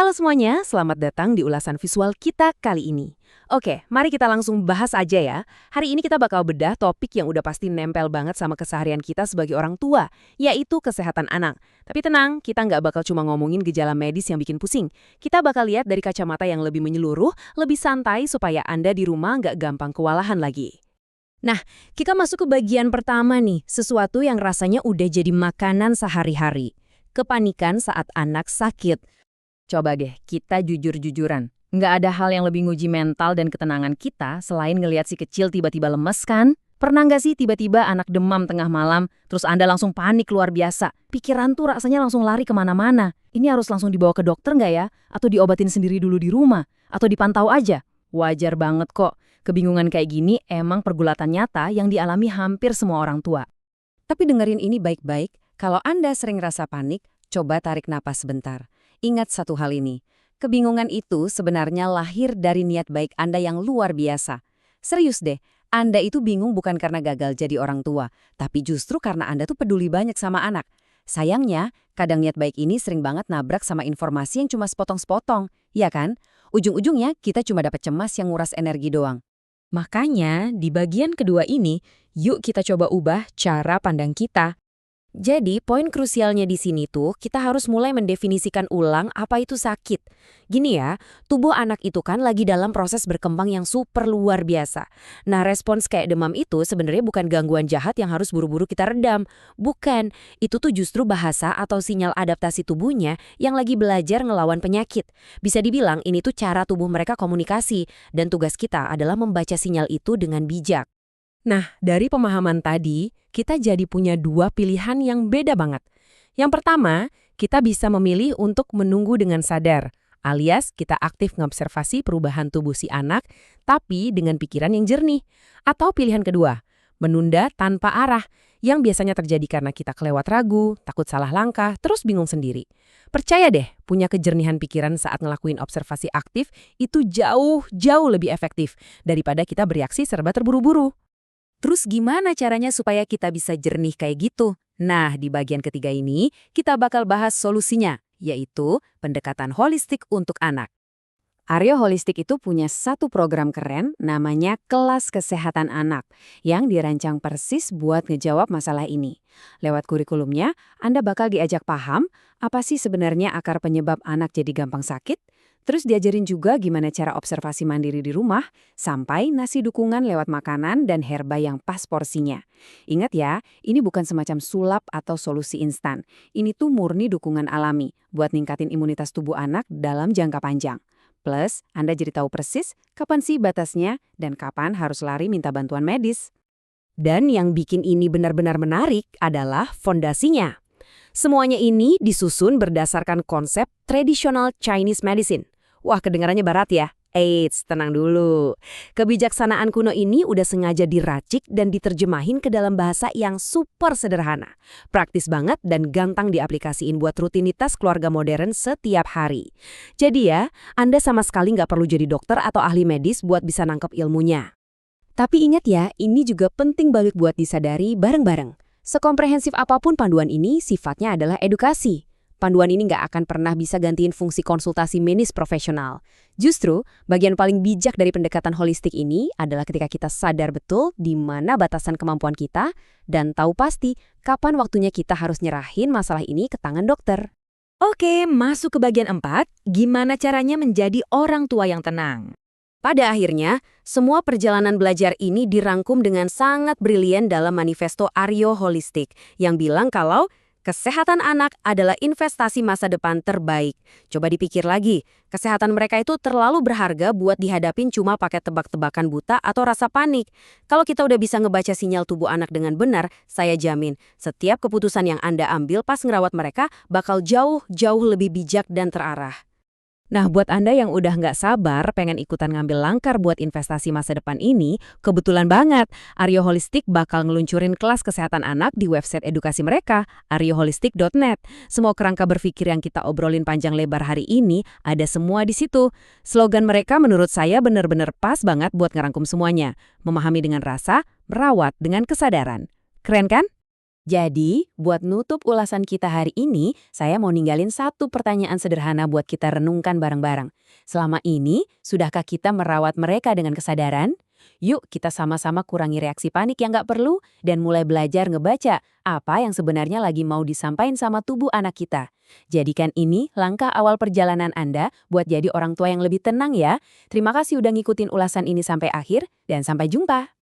Halo semuanya, selamat datang di ulasan visual kita kali ini. Oke, mari kita langsung bahas aja ya. Hari ini kita bakal bedah topik yang udah pasti nempel banget sama keseharian kita sebagai orang tua, yaitu kesehatan anak. Tapi tenang, kita nggak bakal cuma ngomongin gejala medis yang bikin pusing. Kita bakal lihat dari kacamata yang lebih menyeluruh, lebih santai supaya Anda di rumah nggak gampang kewalahan lagi. Nah, kita masuk ke bagian pertama nih, sesuatu yang rasanya udah jadi makanan sehari-hari. Kepanikan saat anak sakit. Coba deh, kita jujur-jujuran. Nggak ada hal yang lebih nguji mental dan ketenangan kita selain ngelihat si kecil tiba-tiba lemes kan? Pernah nggak sih tiba-tiba anak demam tengah malam, terus Anda langsung panik luar biasa? Pikiran tuh rasanya langsung lari kemana-mana. Ini harus langsung dibawa ke dokter nggak ya? Atau diobatin sendiri dulu di rumah? Atau dipantau aja? Wajar banget kok. Kebingungan kayak gini emang pergulatan nyata yang dialami hampir semua orang tua. Tapi dengerin ini baik-baik, kalau Anda sering rasa panik, coba tarik napas sebentar. Ingat satu hal ini, kebingungan itu sebenarnya lahir dari niat baik Anda yang luar biasa. Serius deh, Anda itu bingung bukan karena gagal jadi orang tua, tapi justru karena Anda tuh peduli banyak sama anak. Sayangnya, kadang niat baik ini sering banget nabrak sama informasi yang cuma sepotong-sepotong, ya kan? Ujung-ujungnya kita cuma dapat cemas yang nguras energi doang. Makanya, di bagian kedua ini, yuk kita coba ubah cara pandang kita. Jadi, poin krusialnya di sini tuh, kita harus mulai mendefinisikan ulang apa itu sakit. Gini ya, tubuh anak itu kan lagi dalam proses berkembang yang super luar biasa. Nah, respons kayak demam itu sebenarnya bukan gangguan jahat yang harus buru-buru kita redam. Bukan, itu tuh justru bahasa atau sinyal adaptasi tubuhnya yang lagi belajar ngelawan penyakit. Bisa dibilang ini tuh cara tubuh mereka komunikasi, dan tugas kita adalah membaca sinyal itu dengan bijak. Nah, dari pemahaman tadi, kita jadi punya dua pilihan yang beda banget. Yang pertama, kita bisa memilih untuk menunggu dengan sadar, alias kita aktif mengobservasi perubahan tubuh si anak, tapi dengan pikiran yang jernih. Atau pilihan kedua, menunda tanpa arah, yang biasanya terjadi karena kita kelewat ragu, takut salah langkah, terus bingung sendiri. Percaya deh, punya kejernihan pikiran saat ngelakuin observasi aktif itu jauh lebih efektif daripada kita bereaksi serba terburu-buru. Terus gimana caranya supaya kita bisa jernih kayak gitu? Nah, di bagian ketiga ini, kita bakal bahas solusinya, yaitu pendekatan holistik untuk anak. Aryo Holistik itu punya satu program keren namanya Kelas Kesehatan Anak yang dirancang persis buat ngejawab masalah ini. Lewat kurikulumnya, Anda bakal diajak paham apa sih sebenarnya akar penyebab anak jadi gampang sakit, terus diajarin juga gimana cara observasi mandiri di rumah, sampai nasi dukungan lewat makanan dan herba yang pas porsinya. Ingat ya, ini bukan semacam sulap atau solusi instan. Ini tuh murni dukungan alami buat ningkatin imunitas tubuh anak dalam jangka panjang. Plus, Anda jadi tahu persis kapan sih batasnya dan kapan harus lari minta bantuan medis. Dan yang bikin ini benar-benar menarik adalah fondasinya. Semuanya ini disusun berdasarkan konsep traditional Chinese medicine. Wah, kedengarannya barat ya? Eits, tenang dulu. Kebijaksanaan kuno ini udah sengaja diracik dan diterjemahin ke dalam bahasa yang super sederhana. Praktis banget dan gampang diaplikasiin buat rutinitas keluarga modern setiap hari. Jadi ya, Anda sama sekali nggak perlu jadi dokter atau ahli medis buat bisa nangkep ilmunya. Tapi ingat ya, ini juga penting banget buat disadari bareng-bareng. Sekomprehensif apapun panduan ini, sifatnya adalah edukasi. Panduan ini nggak akan pernah bisa gantiin fungsi konsultasi medis profesional. Justru, bagian paling bijak dari pendekatan holistik ini adalah ketika kita sadar betul di mana batasan kemampuan kita dan tahu pasti kapan waktunya kita harus nyerahin masalah ini ke tangan dokter. Oke, masuk ke bagian 4, gimana caranya menjadi orang tua yang tenang. Pada akhirnya, semua perjalanan belajar ini dirangkum dengan sangat brilian dalam manifesto Aryo Holistik yang bilang kalau kesehatan anak adalah investasi masa depan terbaik. Coba dipikir lagi, kesehatan mereka itu terlalu berharga buat dihadapin cuma pakai tebak-tebakan buta atau rasa panik. Kalau kita udah bisa ngebaca sinyal tubuh anak dengan benar, saya jamin setiap keputusan yang Anda ambil pas ngerawat mereka bakal jauh lebih bijak dan terarah. Nah, buat Anda yang udah nggak sabar pengen ikutan ngambil langkar buat investasi masa depan ini, kebetulan banget, Aryo Holistik bakal ngeluncurin kelas kesehatan anak di website edukasi mereka, aryoholistik.net. Semua kerangka berpikir yang kita obrolin panjang lebar hari ini, ada semua di situ. Slogan mereka menurut saya benar-benar pas banget buat ngerangkum semuanya. Memahami dengan rasa, merawat dengan kesadaran. Keren kan? Jadi, buat nutup ulasan kita hari ini, saya mau ninggalin satu pertanyaan sederhana buat kita renungkan bareng-bareng. Selama ini, sudahkah kita merawat mereka dengan kesadaran? Yuk kita sama-sama kurangi reaksi panik yang nggak perlu dan mulai belajar ngebaca apa yang sebenarnya lagi mau disampaikan sama tubuh anak kita. Jadikan ini langkah awal perjalanan Anda buat jadi orang tua yang lebih tenang ya. Terima kasih udah ngikutin ulasan ini sampai akhir dan sampai jumpa.